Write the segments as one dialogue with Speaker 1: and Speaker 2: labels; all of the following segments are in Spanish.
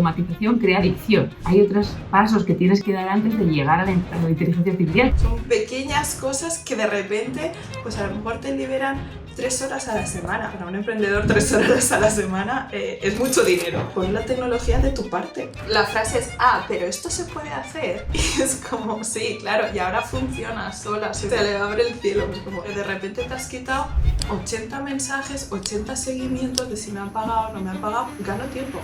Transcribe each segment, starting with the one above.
Speaker 1: automatización crea adicción. Hay otros pasos que tienes que dar antes de llegar a la inteligencia artificial.
Speaker 2: Son pequeñas cosas que de repente, pues a lo mejor te liberan 3 horas a la semana. Para un emprendedor 3 horas a la semana es mucho dinero. Pon la tecnología de tu parte. La frase es, pero esto se puede hacer. Y es como, sí, claro, y ahora funciona sola, se le abre el cielo. Es como, de repente te has quitado 80 mensajes, 80 seguimientos de si me han pagado o no me han pagado, gano tiempo.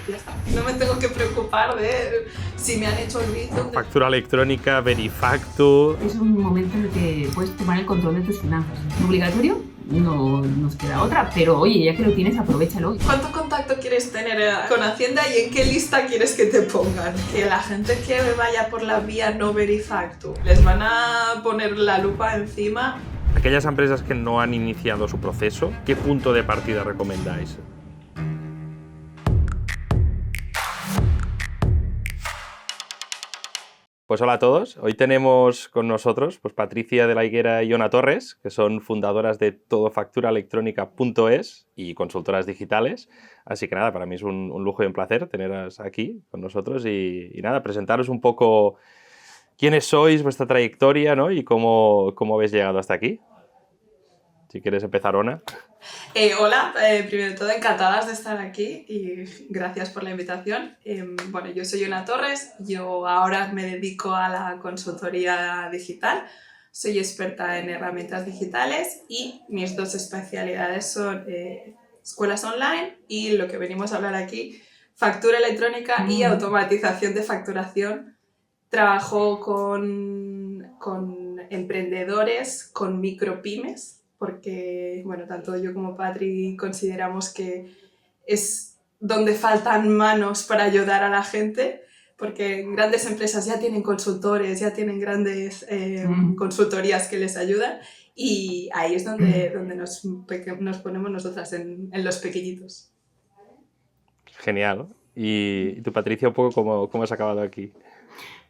Speaker 2: Ya está. No me tengo que preocupar de si me han hecho el Bizum.
Speaker 3: Factura electrónica, Verifactu.
Speaker 1: Es un momento en el que puedes tomar el control de tus finanzas. ¿Es obligatorio? No nos queda otra, pero oye, ya que lo tienes, aprovéchalo.
Speaker 2: ¿Cuánto contacto quieres tener con Hacienda y en qué lista quieres que te pongan? Que la gente que vaya por la vía no Verifactu, les van a poner la lupa encima.
Speaker 3: Aquellas empresas que no han iniciado su proceso, ¿qué punto de partida recomendáis? Pues hola a todos, hoy tenemos con nosotros pues, Patricia de la Higuera y Ona Torres, que son fundadoras de todofacturaelectronica.es y consultoras digitales. Así que nada, para mí es un lujo y un placer teneros aquí con nosotros y nada, presentaros un poco quiénes sois, vuestra trayectoria, ¿no? Y cómo habéis llegado hasta aquí. Si quieres empezar, Ona.
Speaker 2: Hola, primero de todo encantadas de estar aquí y gracias por la invitación. Bueno, yo soy Ona Torres, yo ahora me dedico a la consultoría digital, soy experta en herramientas digitales y mis dos especialidades son escuelas online y lo que venimos a hablar aquí, factura electrónica y automatización de facturación. Trabajo con emprendedores, con micropymes, porque bueno, tanto yo como Patri consideramos que es donde faltan manos para ayudar a la gente, porque grandes empresas ya tienen consultores, ya tienen grandes consultorías que les ayudan y ahí es donde nos ponemos nosotras en los pequeñitos.
Speaker 3: Genial. ¿Y tú, Patricia, un poco cómo has acabado aquí?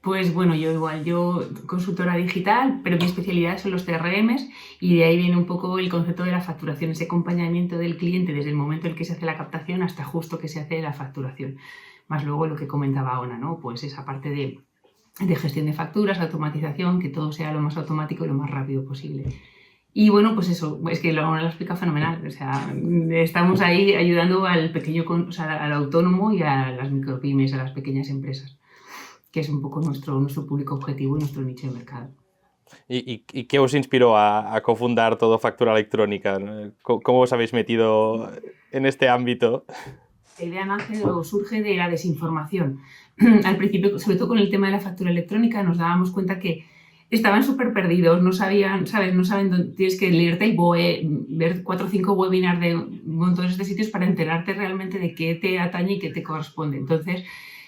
Speaker 1: Pues bueno, yo consultora digital, pero mi especialidad son los CRMs y de ahí viene un poco el concepto de la facturación, ese acompañamiento del cliente desde el momento en que se hace la captación hasta justo que se hace la facturación. Más luego lo que comentaba Ona, ¿no? Pues esa parte de gestión de facturas, automatización, que todo sea lo más automático y lo más rápido posible. Y bueno, pues eso, es que Ona lo explica fenomenal, o sea, estamos ahí ayudando al pequeño, o sea, al autónomo y a las micropymes, a las pequeñas empresas, que es un poco nuestro público objetivo y nuestro nicho de mercado.
Speaker 3: ¿Y qué os inspiró a cofundar Todo Factura Electrónica? ¿Cómo os habéis metido en este ámbito?
Speaker 1: La idea nace o surge de la desinformación. Al principio, sobre todo con el tema de la factura electrónica, nos dábamos cuenta que estaban súper perdidos, no sabían, ¿sabes? No saben dónde tienes que leerte el BOE, ver 4 o 5 webinars de montones de sitios para enterarte realmente de qué te atañe y qué te corresponde. Entonces,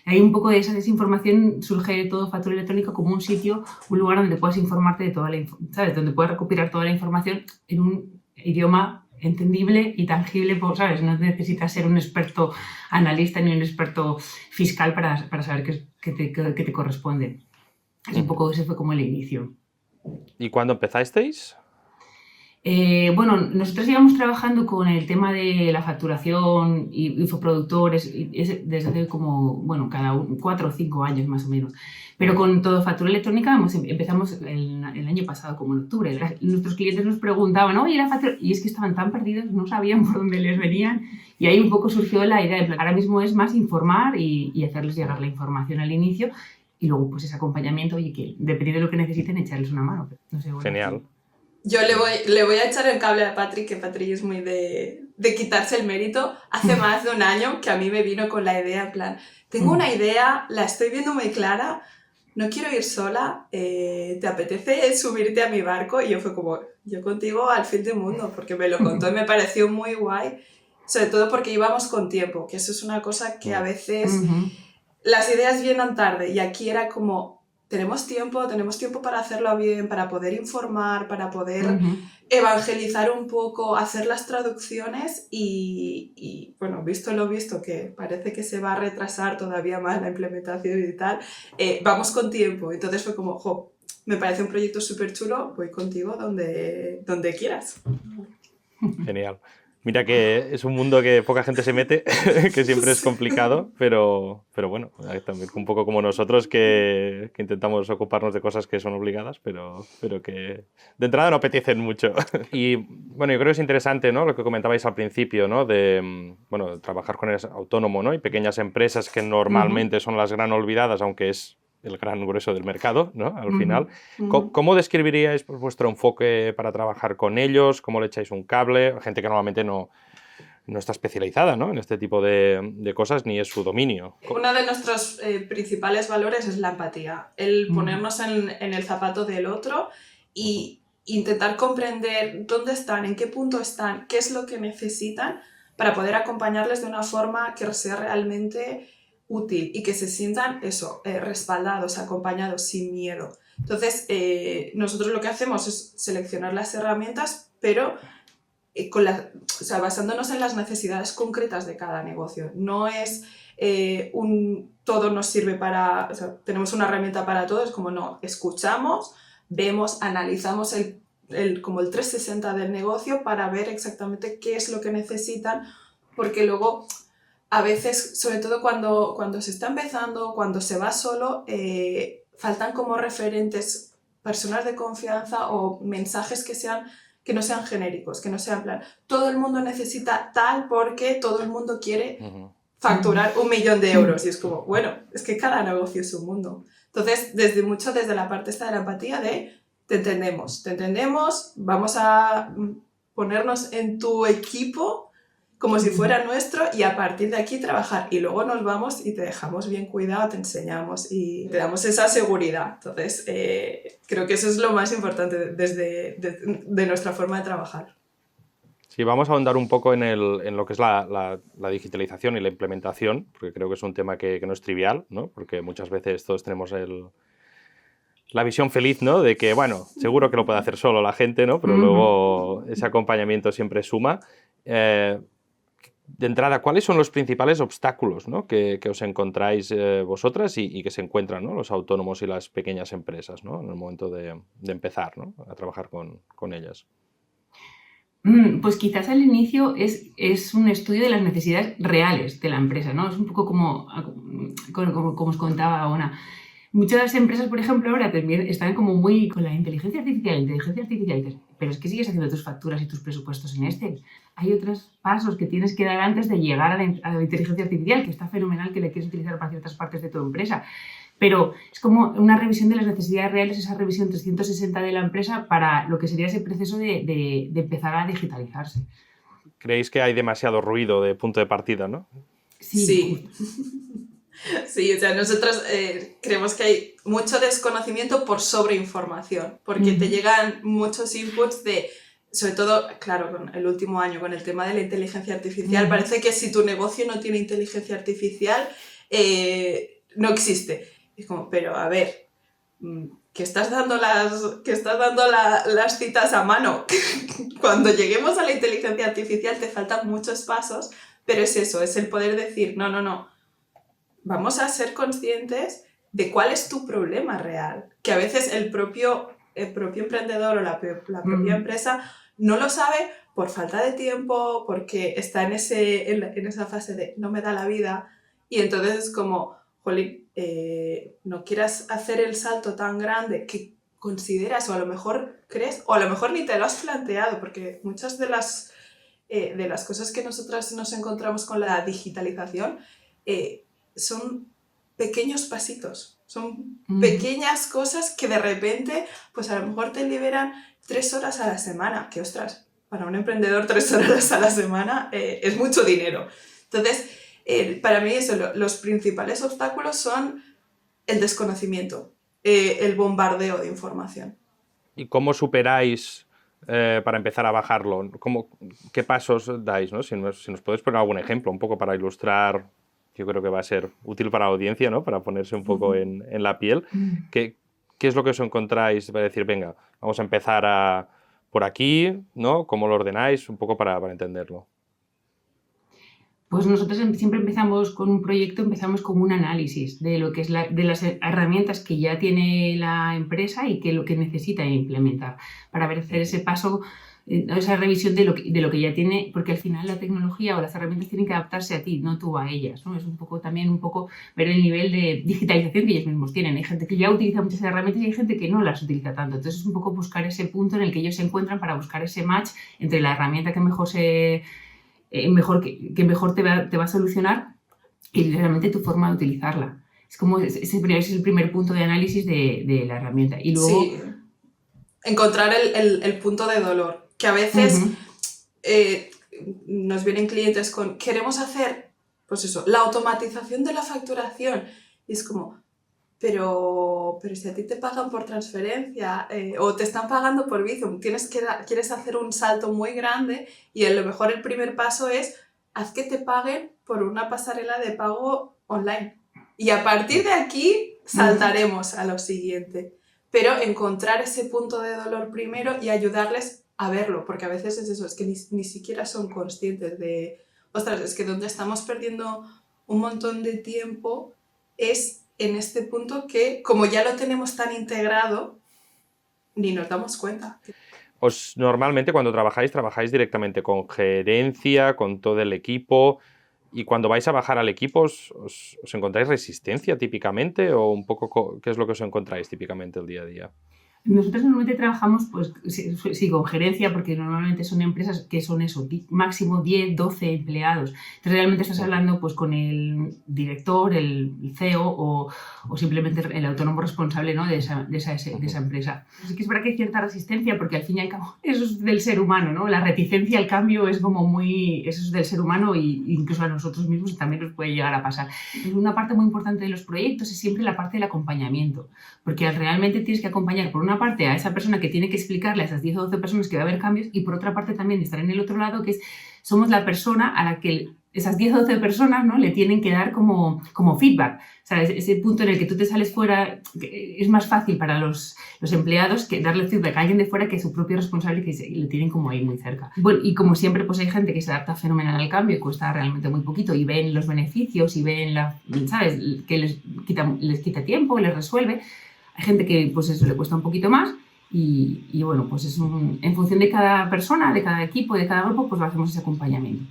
Speaker 1: hay un poco de esa desinformación, surge Todo Factura Electrónica como un sitio, un lugar donde puedas informarte de toda la ¿sabes? Donde puedas recopilar toda la información en un idioma entendible y tangible, ¿sabes? No necesitas ser un experto analista ni un experto fiscal para saber qué te corresponde. Es un poco, ese fue como el inicio.
Speaker 3: ¿Y cuándo empezasteis?
Speaker 1: Bueno, nosotros íbamos trabajando con el tema de la facturación y infoproductores desde hace como, bueno, cada 4 o 5 años más o menos. Pero con Todo Factura Electrónica empezamos el año pasado, como en octubre. Nuestros clientes nos preguntaban, oye, la factura... Y es que estaban tan perdidos, no sabían por dónde les venían. Y ahí un poco surgió la idea de plan, ahora mismo es más informar y hacerles llegar la información al inicio. Y luego, pues ese acompañamiento, oye, que dependiendo de lo que necesiten, echarles una mano. No sé, bueno,
Speaker 3: genial.
Speaker 1: Sí.
Speaker 2: Yo le voy a echar el cable a Patrick, que Patrick es muy de quitarse el mérito. Hace más de un año que a mí me vino con la idea, en plan, tengo una idea, la estoy viendo muy clara, no quiero ir sola, ¿te apetece subirte a mi barco? Y yo fue como, yo contigo al fin del mundo, porque me lo contó y me pareció muy guay, sobre todo porque íbamos con tiempo, que eso es una cosa que a veces las ideas vienen tarde y aquí era como... Tenemos tiempo para hacerlo bien, para poder informar, para poder evangelizar un poco, hacer las traducciones y, bueno, visto lo visto, que parece que se va a retrasar todavía más la implementación y tal, vamos con tiempo. Entonces fue como, me parece un proyecto súper chulo, voy contigo donde quieras.
Speaker 3: Genial. Mira que es un mundo que poca gente se mete, que siempre es complicado, pero bueno, también un poco como nosotros que intentamos ocuparnos de cosas que son obligadas, pero que de entrada no apetecen mucho. Y bueno, yo creo que es interesante, ¿no? Lo que comentabais al principio, ¿no? De bueno, trabajar con el autónomo, ¿no? Y pequeñas empresas que normalmente son las gran olvidadas, aunque es el gran grueso del mercado, ¿no? Al final. ¿Cómo describiríais vuestro enfoque para trabajar con ellos? ¿Cómo le echáis un cable? Gente que normalmente no está especializada, ¿no? En este tipo de cosas, ni es su dominio.
Speaker 2: Uno de nuestros principales valores es la empatía, el ponernos en el zapato del otro y intentar comprender dónde están, en qué punto están, qué es lo que necesitan para poder acompañarles de una forma que sea realmente útil y que se sientan respaldados, acompañados, sin miedo. Entonces, nosotros lo que hacemos es seleccionar las herramientas, pero basándonos en las necesidades concretas de cada negocio. No es todo nos sirve para, tenemos una herramienta para todo, es como no, escuchamos, vemos, analizamos como el 360 del negocio para ver exactamente qué es lo que necesitan, porque luego a veces, sobre todo cuando se está empezando, cuando se va solo, faltan como referentes, personas de confianza o mensajes que no sean genéricos, que no sean en plan, todo el mundo necesita tal porque todo el mundo quiere facturar 1 millón de euros. Y es como, bueno, es que cada negocio es un mundo. Entonces, desde la parte esta de la empatía de te entendemos, vamos a ponernos en tu equipo como si fuera nuestro y a partir de aquí trabajar. Y luego nos vamos y te dejamos bien cuidado, te enseñamos y te damos esa seguridad. Entonces, creo que eso es lo más importante de nuestra forma de trabajar.
Speaker 3: Sí, vamos a ahondar un poco en lo que es la digitalización y la implementación, porque creo que es un tema que no es trivial, ¿no? Porque muchas veces todos tenemos la visión feliz, ¿no? De que, bueno, seguro que lo puede hacer solo la gente, ¿no? Pero luego ese acompañamiento siempre suma. De entrada, ¿cuáles son los principales obstáculos, ¿no? que os encontráis vosotras y que se encuentran, ¿no? Los autónomos y las pequeñas empresas, ¿no? En el momento de empezar, ¿no? A trabajar con ellas?
Speaker 1: Pues quizás al inicio es un estudio de las necesidades reales de la empresa, ¿no? Es un poco como os contaba Ona. Muchas empresas, por ejemplo, ahora también están como muy con la inteligencia artificial, y dices, pero es que sigues haciendo tus facturas y tus presupuestos en Excel. Hay otros pasos que tienes que dar antes de llegar a la inteligencia artificial, que está fenomenal que le quieres utilizar para ciertas partes de tu empresa. Pero es como una revisión de las necesidades reales, esa revisión 360 de la empresa para lo que sería ese proceso de empezar a digitalizarse.
Speaker 3: ¿Creéis que hay demasiado ruido de punto de partida, no?
Speaker 2: Sí. Sí, o sea, nosotros creemos que hay mucho desconocimiento por sobreinformación, porque te llegan muchos inputs sobre todo, claro, con el último año, con el tema de la inteligencia artificial, parece que si tu negocio no tiene inteligencia artificial, no existe. Es como, pero a ver, que estás dando las citas a mano. Cuando lleguemos a la inteligencia artificial te faltan muchos pasos, pero es eso, es el poder decir, no. Vamos a ser conscientes de cuál es tu problema real. Que a veces el propio emprendedor o la propia empresa no lo sabe por falta de tiempo, porque está en esa fase de no me da la vida. Y entonces es como, jolín, no quieras hacer el salto tan grande que consideras o a lo mejor crees, o a lo mejor ni te lo has planteado, porque muchas de las cosas que nosotras nos encontramos con la digitalización son pequeños pasitos, son pequeñas cosas que de repente, pues a lo mejor te liberan 3 horas a la semana, que ostras, para un emprendedor 3 horas a la semana es mucho dinero. Entonces, para mí los principales obstáculos son el desconocimiento, el bombardeo de información.
Speaker 3: ¿Y cómo superáis para empezar a bajarlo? ¿Qué pasos dais, ¿no? Si nos podéis poner algún ejemplo, un poco para ilustrar. Yo creo que va a ser útil para la audiencia, ¿no? Para ponerse un poco en la piel. ¿Qué es lo que os encontráis para decir, venga, vamos a empezar por aquí, ¿no? ¿Cómo lo ordenáis? Un poco para entenderlo.
Speaker 1: Pues nosotros siempre empezamos con un proyecto, empezamos con un análisis de lo que es de las herramientas que ya tiene la empresa y lo que necesita implementar para hacer ese paso esa revisión de lo que ya tiene, porque al final la tecnología o las herramientas tienen que adaptarse a ti, no tú a ellas, ¿no? Es también un poco ver el nivel de digitalización que ellos mismos tienen. Hay gente que ya utiliza muchas herramientas y hay gente que no las utiliza tanto. Entonces es un poco buscar ese punto en el que ellos se encuentran para buscar ese match entre la herramienta que mejor te va a solucionar y realmente tu forma de utilizarla. Ese es el primer punto de análisis de la herramienta. Y luego...
Speaker 2: Sí, encontrar el punto de dolor, que a veces nos vienen clientes con, queremos hacer, pues eso, la automatización de la facturación. Y es como, pero si a ti te pagan por transferencia o te están pagando por Bizum, quieres hacer un salto muy grande y a lo mejor el primer paso es, haz que te paguen por una pasarela de pago online. Y a partir de aquí saltaremos a lo siguiente. Pero encontrar ese punto de dolor primero y ayudarles a verlo, porque a veces es eso, es que ni siquiera son conscientes de, ostras, es que donde estamos perdiendo un montón de tiempo es en este punto que, como ya lo tenemos tan integrado, ni nos damos cuenta.
Speaker 3: Normalmente cuando trabajáis directamente con gerencia, con todo el equipo, y cuando vais a bajar al equipo, ¿os encontráis resistencia típicamente o un poco qué es lo que os encontráis típicamente el día a día?
Speaker 1: Nosotros normalmente trabajamos pues, sí, con gerencia, porque normalmente son empresas que son eso, máximo 10, 12 empleados. Entonces realmente estás hablando pues, con el director, el CEO o simplemente el autónomo responsable, ¿no? de esa empresa. Así que es verdad que hay cierta resistencia porque al fin y al cabo eso es del ser humano, ¿no? La reticencia al cambio es como eso es del ser humano e incluso a nosotros mismos también nos puede llegar a pasar. Una parte muy importante de los proyectos es siempre la parte del acompañamiento, porque realmente tienes que acompañar por una parte a esa persona que tiene que explicarle a esas 10 o 12 personas que va a haber cambios y por otra parte también estar en el otro lado, que somos la persona a la que esas 10 o 12 personas, ¿no? le tienen que dar como feedback. ¿Sabes? Ese punto en el que tú te sales fuera es más fácil para los empleados que darle feedback a alguien de fuera que es su propio responsable que le tienen como ahí muy cerca. Bueno, y como siempre pues hay gente que se adapta fenomenal al cambio y cuesta realmente muy poquito y ven los beneficios y ven ¿sabes? Que les quita tiempo, les resuelve. Hay gente que pues eso le cuesta un poquito más y bueno, pues en función de cada persona, de cada equipo, de cada grupo, pues lo hacemos ese acompañamiento.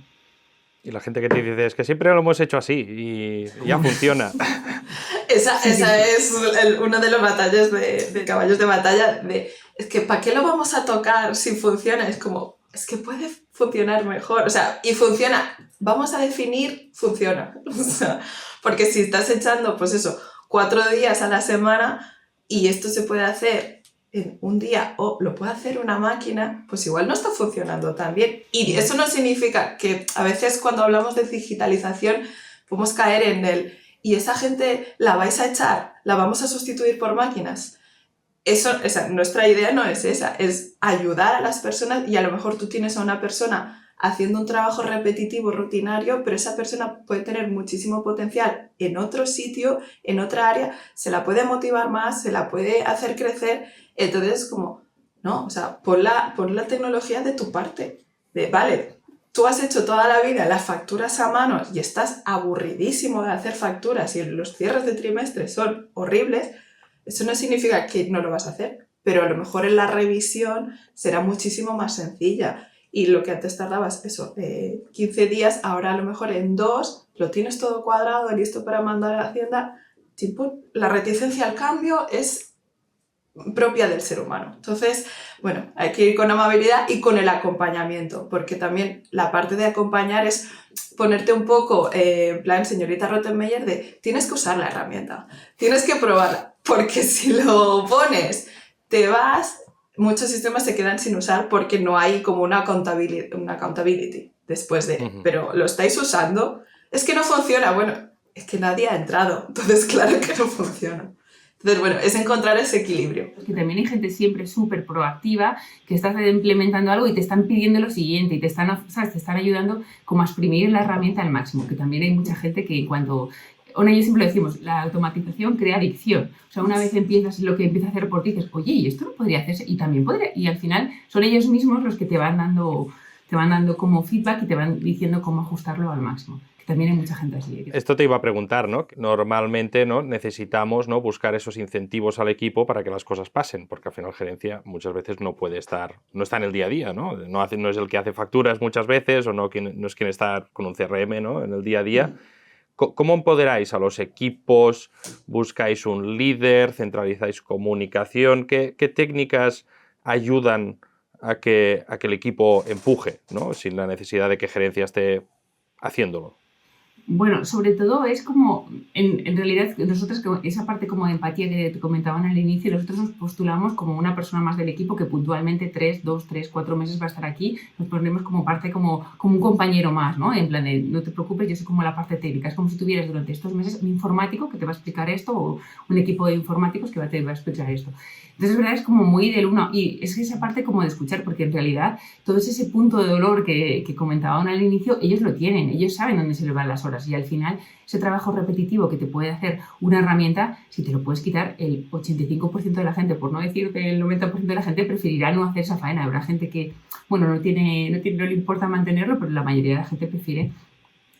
Speaker 3: Y la gente que te dice, es que siempre lo hemos hecho así y ya funciona.
Speaker 2: Esa es una de las batallas de caballos de batalla, es que ¿para qué lo vamos a tocar si funciona? Es como, es que puede funcionar mejor, o sea, y funciona, vamos a definir, funciona. O sea, porque si estás echando, pues eso, 4 días a la semana y esto se puede hacer en un día o lo puede hacer una máquina, pues igual no está funcionando tan bien. Y eso no significa que a veces cuando hablamos de digitalización podemos caer en y esa gente la vais a echar, la vamos a sustituir por máquinas. Nuestra idea no es esa, es ayudar a las personas y a lo mejor tú tienes a una persona haciendo un trabajo repetitivo, rutinario, pero esa persona puede tener muchísimo potencial en otro sitio, en otra área, se la puede motivar más, se la puede hacer crecer. Entonces, como, no, o sea, pon la tecnología de tu parte. Vale, tú has hecho toda la vida las facturas a mano y estás aburridísimo de hacer facturas y los cierres de trimestre son horribles, eso no significa que no lo vas a hacer, pero a lo mejor en la revisión será muchísimo más sencilla. Y lo que antes tardabas, 15 días, ahora a lo mejor en 2 lo tienes todo cuadrado, listo para mandar a Hacienda. La reticencia al cambio es propia del ser humano. Entonces, bueno, hay que ir con amabilidad y con el acompañamiento, porque también la parte de acompañar es ponerte un poco en plan señorita Rottenmeier de tienes que usar la herramienta, tienes que probarla, porque si lo pones, te vas... Muchos sistemas se quedan sin usar porque no hay como una accountability después de, pero ¿lo estáis usando? Es que no funciona. Bueno, es que nadie ha entrado, entonces claro que no funciona. Entonces, bueno, es encontrar ese equilibrio.
Speaker 1: Que también hay gente siempre súper proactiva que está implementando algo y te están pidiendo lo siguiente y te están ayudando como a exprimir la herramienta al máximo, que también hay mucha gente que cuando... Yo siempre lo decimos, la automatización crea adicción. O sea, una vez empiezas lo que empieza a hacer por ti, dices, oye, y esto no podría hacerse, y también podría, y al final son ellos mismos los que te van dando como feedback y te van diciendo cómo ajustarlo al máximo. que también hay mucha gente así.
Speaker 3: Esto te iba a preguntar, ¿no? Normalmente, ¿no?, necesitamos, ¿no?, buscar esos incentivos al equipo para que las cosas pasen, porque al final gerencia muchas veces no puede estar, no está en el día a día, ¿no? No es el que hace facturas muchas veces o no es quien está con un CRM, ¿no?, en el día a día. ¿Cómo empoderáis a los equipos? ¿Buscáis un líder? ¿Centralizáis comunicación? ¿Qué técnicas ayudan a que el equipo empuje, ¿no?, sin la necesidad de que gerencia esté haciéndolo?
Speaker 1: Bueno, sobre todo es como, en realidad, nosotros, esa parte como de empatía que te comentaban al inicio, nosotros nos postulamos como una persona más del equipo que puntualmente 2, 3, 4 meses va a estar aquí, nos ponemos como parte, como un compañero más, ¿no? En plan de, no te preocupes, yo soy como la parte técnica, es como si tuvieras durante estos meses un informático que te va a explicar esto o un equipo de informáticos que te va a explicar esto. Entonces, es verdad, es como muy del uno, y es esa parte como de escuchar, porque en realidad todo ese punto de dolor que comentaban al inicio, ellos lo tienen, ellos saben dónde se les van las horas y al final ese trabajo repetitivo que te puede hacer una herramienta, si te lo puedes quitar, el 85% de la gente, por no decir que el 90% de la gente preferirá no hacer esa faena. Habrá gente que, bueno, no le importa mantenerlo, pero la mayoría de la gente prefiere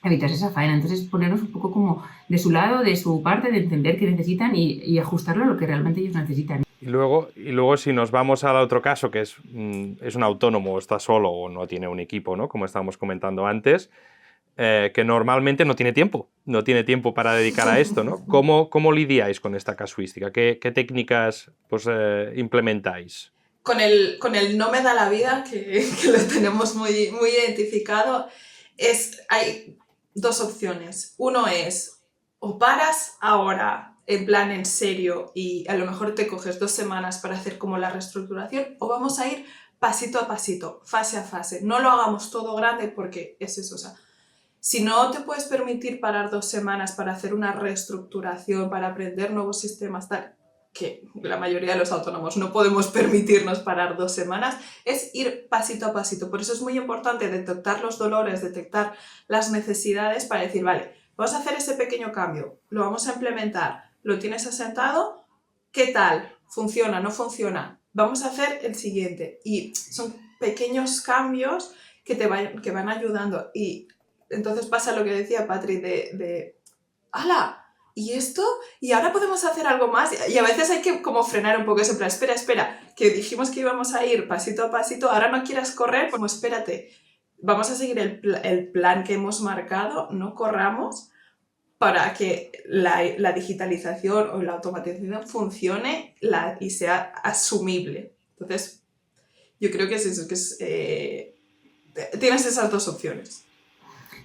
Speaker 1: evitarse esa faena. Entonces, ponernos un poco como de su lado, de su parte, de entender qué necesitan y ajustarlo a lo que realmente ellos necesitan.
Speaker 3: Y luego si nos vamos al otro caso, que es un autónomo, está solo o no tiene un equipo, ¿no?, como estábamos comentando antes, que normalmente no tiene tiempo para dedicar a esto, ¿no? ¿Cómo lidiáis con esta casuística? ¿Qué técnicas pues, implementáis?
Speaker 2: Con el no me da la vida, que lo tenemos muy, muy identificado, hay dos opciones. Uno es, o paras ahora en plan en serio y a lo mejor te coges 2 semanas para hacer como la reestructuración, o vamos a ir pasito a pasito, fase a fase. No lo hagamos todo grande porque es eso, o sea, si no te puedes permitir parar 2 semanas para hacer una reestructuración, para aprender nuevos sistemas, tal, que la mayoría de los autónomos no podemos permitirnos parar 2 semanas, es ir pasito a pasito. Por eso es muy importante detectar los dolores, detectar las necesidades para decir, vale, vamos a hacer ese pequeño cambio, lo vamos a implementar, lo tienes asentado, ¿qué tal? ¿Funciona? ¿No funciona? Vamos a hacer el siguiente. Y son pequeños cambios que van ayudando. Y entonces pasa lo que decía Patri ¡hala! ¿Y esto? ¿Y ahora podemos hacer algo más? Y a veces hay que como frenar un poco eso, en plan, espera, que dijimos que íbamos a ir pasito a pasito, ahora no quieras correr, como espérate, vamos a seguir el plan que hemos marcado, no corramos, para que la digitalización o la automatización funcione y sea asumible. Entonces, yo creo que es eso, tienes esas dos opciones.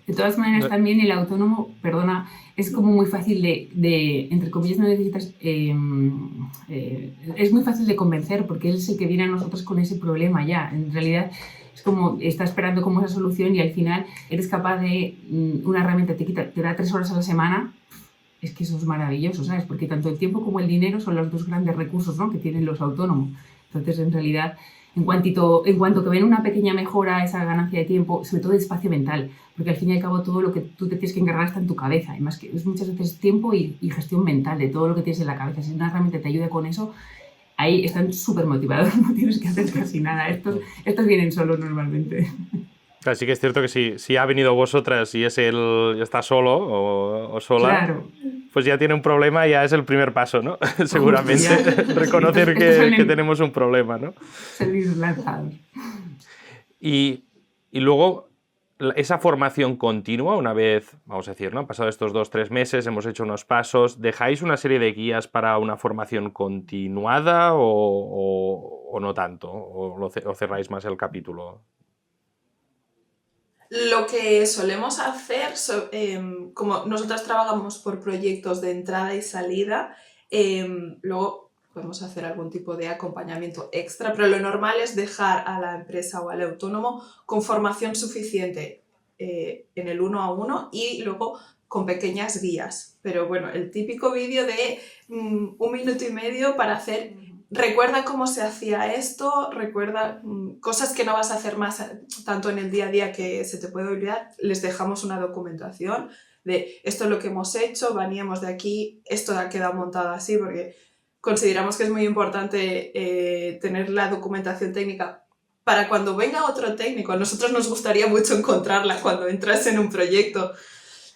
Speaker 1: De todas maneras, también el autónomo, perdona, es como muy fácil entre comillas, no necesitas, es muy fácil de convencer porque él es el que viene a nosotros con ese problema ya. En realidad es como, está esperando como esa solución y al final eres capaz de, una herramienta te da 3 horas a la semana, es que eso es maravilloso, ¿sabes? Porque tanto el tiempo como el dinero son los 2 grandes recursos, ¿no?, que tienen los autónomos. Entonces, en realidad, en cuanto que ven una pequeña mejora, esa ganancia de tiempo, sobre todo de espacio mental, porque al fin y al cabo todo lo que tú te tienes que encargar está en tu cabeza, además que es muchas veces tiempo y gestión mental de todo lo que tienes en la cabeza. Si una herramienta te ayuda con eso, ahí están súper motivados, no tienes que hacer casi nada. Estos vienen solos normalmente.
Speaker 3: Así que es cierto que si ha venido vosotras y es él está solo o sola,
Speaker 1: claro,
Speaker 3: pues ya tiene un problema, ya es el primer paso, ¿no? Seguramente, reconocer que tenemos un problema, ¿no?
Speaker 1: Salir lanzados.
Speaker 3: Y luego, esa formación continua, una vez, vamos a decir, ¿no?, han pasado estos 2-3 meses, hemos hecho unos pasos, ¿dejáis una serie de guías para una formación continuada o no tanto? ¿O cerráis más el capítulo?
Speaker 2: Lo que solemos hacer, como nosotros trabajamos por proyectos de entrada y salida, luego podemos hacer algún tipo de acompañamiento extra, pero lo normal es dejar a la empresa o al autónomo con formación suficiente en el 1 a 1 y luego con pequeñas guías. Pero bueno, el típico vídeo de 1 minuto y medio para hacer... Recuerda cómo se hacía esto, recuerda cosas que no vas a hacer más tanto en el día a día que se te puede olvidar. Les dejamos una documentación de esto es lo que hemos hecho, veníamos de aquí, esto ha quedado montado así, porque consideramos que es muy importante tener la documentación técnica para cuando venga otro técnico. A nosotros nos gustaría mucho encontrarla cuando entras en un proyecto.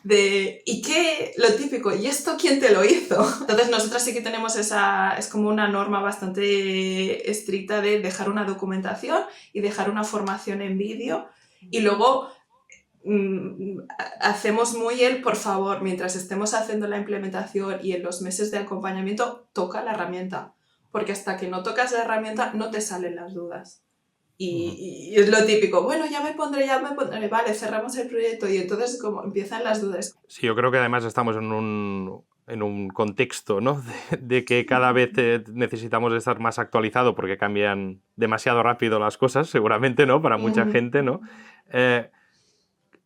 Speaker 2: ¿y qué? Lo típico, ¿y esto quién te lo hizo? Entonces nosotros sí que tenemos es como una norma bastante estricta de dejar una documentación y dejar una formación en vídeo y luego hacemos muy por favor, mientras estemos haciendo la implementación y en los meses de acompañamiento, toca la herramienta, porque hasta que no tocas la herramienta no te salen las dudas. Y es lo típico, bueno, ya me pondré, vale, cerramos el proyecto y entonces como empiezan las dudas.
Speaker 3: Sí, yo creo que además estamos en un contexto, ¿no? de que cada vez necesitamos estar más actualizado porque cambian demasiado rápido las cosas, seguramente, ¿no? Para mucha gente, ¿no?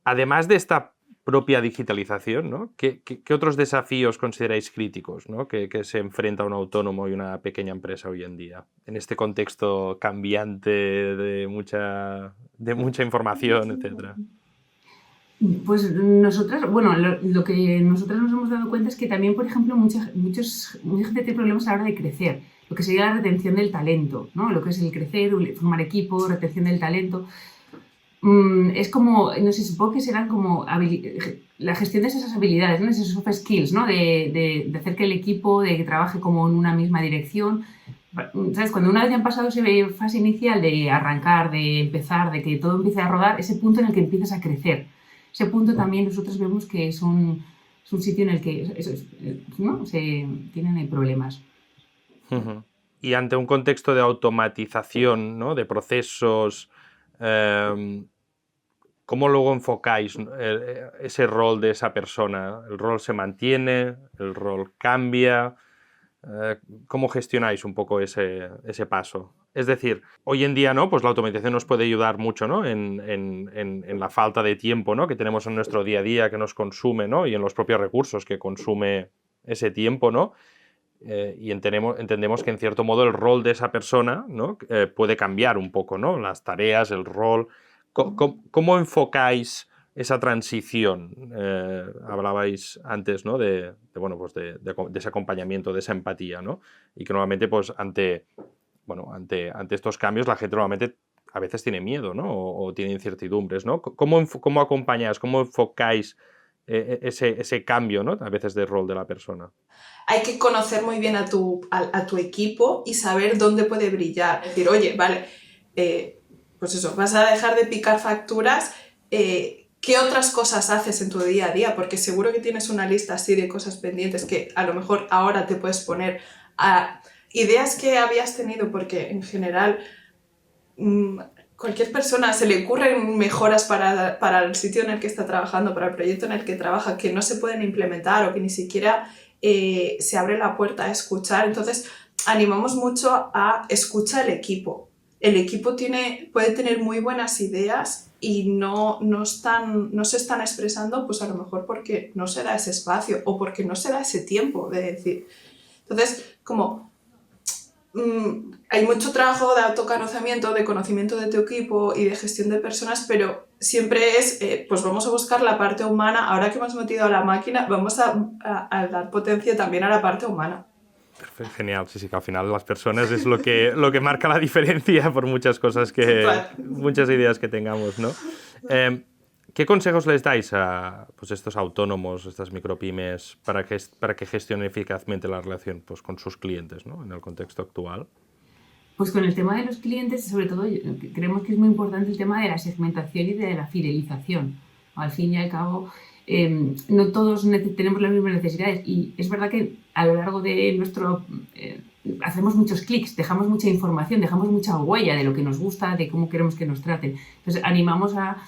Speaker 3: Además de esta propia digitalización, ¿no? ¿Qué otros desafíos consideráis críticos, ¿no? que se enfrenta un autónomo y una pequeña empresa hoy en día, en este contexto cambiante de mucha información, etcétera?
Speaker 1: Pues nosotras, bueno, lo que nosotros nos hemos dado cuenta es que también, por ejemplo, mucha gente tiene problemas a la hora de crecer, lo que sería la retención del talento, ¿no? Lo que es el crecer, formar equipo, retención del talento. Es como, no sé, supongo que serán como la gestión de esas habilidades, ¿no? Esos soft skills, ¿no? De hacer que el equipo, de que trabaje como en una misma dirección. ¿Sabes? Cuando una vez ya han pasado esa fase inicial de arrancar, de empezar, de que todo empiece a rodar, ese punto en el que empiezas a crecer. Ese punto también nosotros vemos que es un sitio en el que ¿no? Se tienen problemas.
Speaker 3: Y ante un contexto de automatización, ¿no? De procesos, ¿cómo luego enfocáis ese rol de esa persona? ¿El rol se mantiene? ¿El rol cambia? ¿Cómo gestionáis un poco ese paso? Es decir, hoy en día, ¿no? Pues la automatización nos puede ayudar mucho, ¿no? en la falta de tiempo, ¿no? Que tenemos en nuestro día a día, que nos consume, ¿no? Y en los propios recursos que consume ese tiempo, ¿no? Y entendemos que en cierto modo el rol de esa persona, ¿no? Puede cambiar un poco, ¿no? Las tareas, el rol. ¿Cómo enfocáis esa transición? Hablabais antes, ¿no? de ese acompañamiento, de esa empatía, ¿no? Y que normalmente, pues, ante estos cambios, la gente normalmente a veces tiene miedo, ¿no? O tiene incertidumbres, ¿no? ¿Cómo acompañáis, cómo enfocáis ese cambio, ¿no? A veces de rol de la persona?
Speaker 2: Hay que conocer muy bien a tu equipo y saber dónde puede brillar. Es decir, oye, vale, pues eso, vas a dejar de picar facturas, ¿qué otras cosas haces en tu día a día? Porque seguro que tienes una lista así de cosas pendientes que a lo mejor ahora te puedes poner a ideas que habías tenido, porque en general cualquier persona se le ocurren mejoras para el sitio en el que está trabajando, para el proyecto en el que trabaja, que no se pueden implementar o que ni siquiera se abre la puerta a escuchar. Entonces, animamos mucho a escuchar al equipo. El equipo puede tener muy buenas ideas y no se están expresando, pues a lo mejor porque no se da ese espacio o porque no se da ese tiempo de decir. Entonces, como hay mucho trabajo de autoconocimiento, de conocimiento de tu equipo y de gestión de personas, pero siempre es, pues vamos a buscar la parte humana. Ahora que hemos metido a la máquina, vamos a dar potencia también a la parte humana.
Speaker 3: Perfecto, genial, sí, que al final las personas es lo que marca la diferencia por muchas cosas muchas ideas que tengamos, ¿no? ¿Qué consejos les dais a pues, estos autónomos, estas micropymes, para que gestionen eficazmente la relación pues, con sus clientes, ¿no? En el contexto actual?
Speaker 1: Pues con el tema de los clientes, sobre todo, creemos que es muy importante el tema de la segmentación y de la fidelización. Al fin y al cabo, no todos tenemos las mismas necesidades y es verdad que a lo largo de nuestro... hacemos muchos clics, dejamos mucha información, dejamos mucha huella de lo que nos gusta, de cómo queremos que nos traten. Entonces, animamos a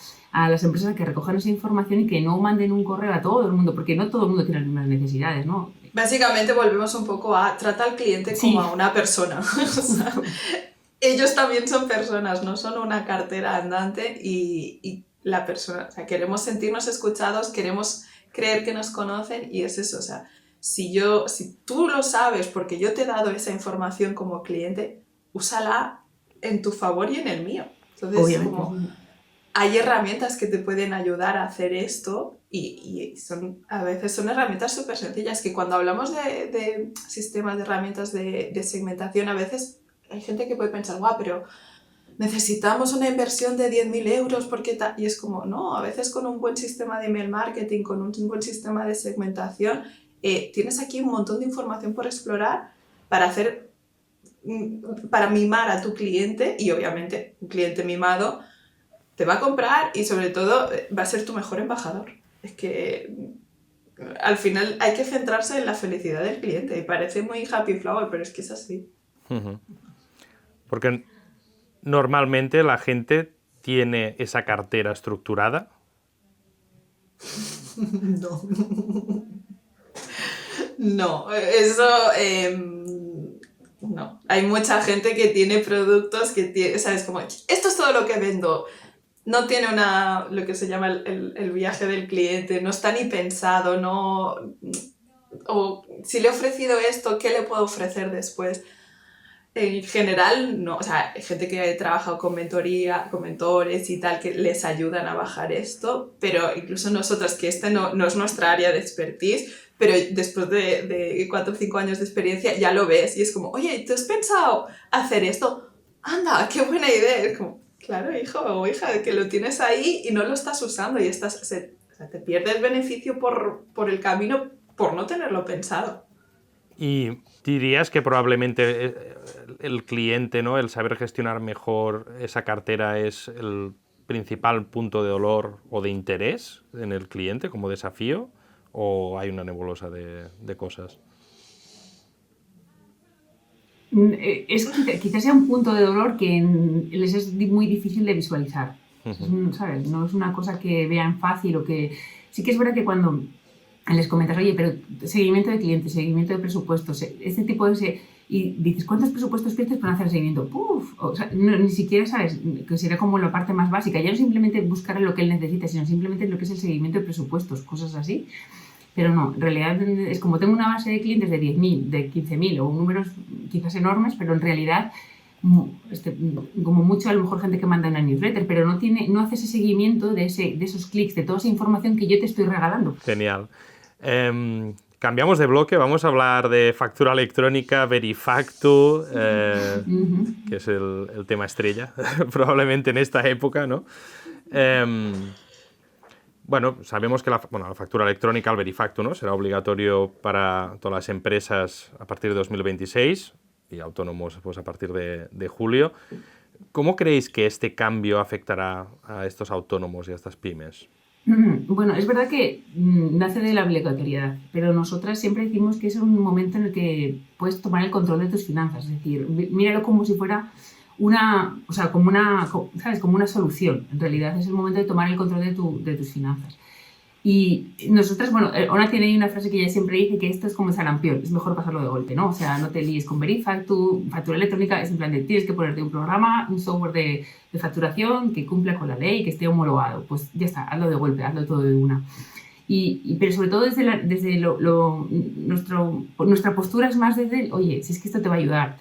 Speaker 1: las empresas a que recojan esa información y que no manden un correo a todo el mundo, porque no todo el mundo tiene las mismas necesidades, ¿no?
Speaker 2: Básicamente volvemos un poco a trata al cliente como a una persona. O sea, ellos también son personas, no son una cartera andante y la persona, o sea, queremos sentirnos escuchados, queremos creer que nos conocen y es eso, o sea, si tú lo sabes porque yo te he dado esa información como cliente, úsala en tu favor y en el mío. Entonces, hay herramientas que te pueden ayudar a hacer esto y a veces son herramientas súper sencillas, que cuando hablamos de sistemas de herramientas de segmentación, a veces hay gente que puede pensar, guau, pero necesitamos una inversión de 10.000 euros porque tal. Y es como, no, a veces con un buen sistema de email marketing, con un buen sistema de segmentación, tienes aquí un montón de información por explorar para mimar a tu cliente, y obviamente un cliente mimado te va a comprar y sobre todo va a ser tu mejor embajador. Es que al final hay que centrarse en la felicidad del cliente y parece muy happy flower, pero es que es así.
Speaker 3: Porque normalmente la gente tiene esa cartera estructurada.
Speaker 2: No. No, eso no. Hay mucha gente que tiene productos que tiene, ¿sabes? Como, esto es todo lo que vendo. No tiene lo que se llama el viaje del cliente, no está ni pensado, no. O si le he ofrecido esto, ¿qué le puedo ofrecer después? En general, no. O sea, hay gente que ha trabajado con mentoría, con mentores y tal, que les ayudan a bajar esto, pero incluso nosotras, que no es nuestra área de expertise, pero después de 4 o 5 años de experiencia ya lo ves y es como, oye, ¿tú has pensado hacer esto? ¡Anda, qué buena idea! Es como, claro, hijo o hija, que lo tienes ahí y no lo estás usando y te pierdes beneficio por el camino por no tenerlo pensado.
Speaker 3: Y dirías que probablemente el cliente, ¿no? El saber gestionar mejor esa cartera es el principal punto de dolor o de interés en el cliente como desafío, ¿o hay una nebulosa de cosas?
Speaker 1: Quizás sea un punto de dolor que les es muy difícil de visualizar. ¿Sabes? No es una cosa que vean fácil o que... Sí que es verdad que cuando les comentas, oye, pero seguimiento de clientes, seguimiento de presupuestos, este tipo de... Y dices, ¿cuántos presupuestos piensas para hacer seguimiento? ¡Puf! O sea, ni siquiera sabes, que sería como la parte más básica. Ya no simplemente buscar lo que él necesita, sino simplemente lo que es el seguimiento de presupuestos, cosas así. Pero no, en realidad es como tengo una base de clientes de 10.000, de 15.000 o números quizás enormes, pero en realidad como mucho a lo mejor gente que manda una newsletter, pero no hace ese seguimiento de esos clics, de toda esa información que yo te estoy regalando.
Speaker 3: Genial. Cambiamos de bloque, vamos a hablar de factura electrónica, Verifactu, que es el tema estrella, probablemente en esta época, ¿no? Bueno, sabemos que la factura electrónica, el Verifactu, ¿no? Será obligatorio para todas las empresas a partir de 2026 y autónomos pues, a partir de julio. ¿Cómo creéis que este cambio afectará a estos autónomos y a estas pymes?
Speaker 1: Bueno, es verdad que nace de la obligatoriedad, pero nosotras siempre decimos que es un momento en el que puedes tomar el control de tus finanzas, es decir, míralo como si fuera como una solución. En realidad es el momento de tomar el control de tus finanzas. Y nosotras, Ona tiene una frase que ella siempre dice que esto es como el sarampión, es mejor pasarlo de golpe, ¿no? O sea, no te líes con Verifactu, factura electrónica, es en plan de tienes que ponerte un programa, un software de facturación que cumpla con la ley, que esté homologado. Pues ya está, hazlo de golpe, hazlo todo de una. Pero sobre todo nuestra postura es más desde oye, si es que esto te va a ayudar,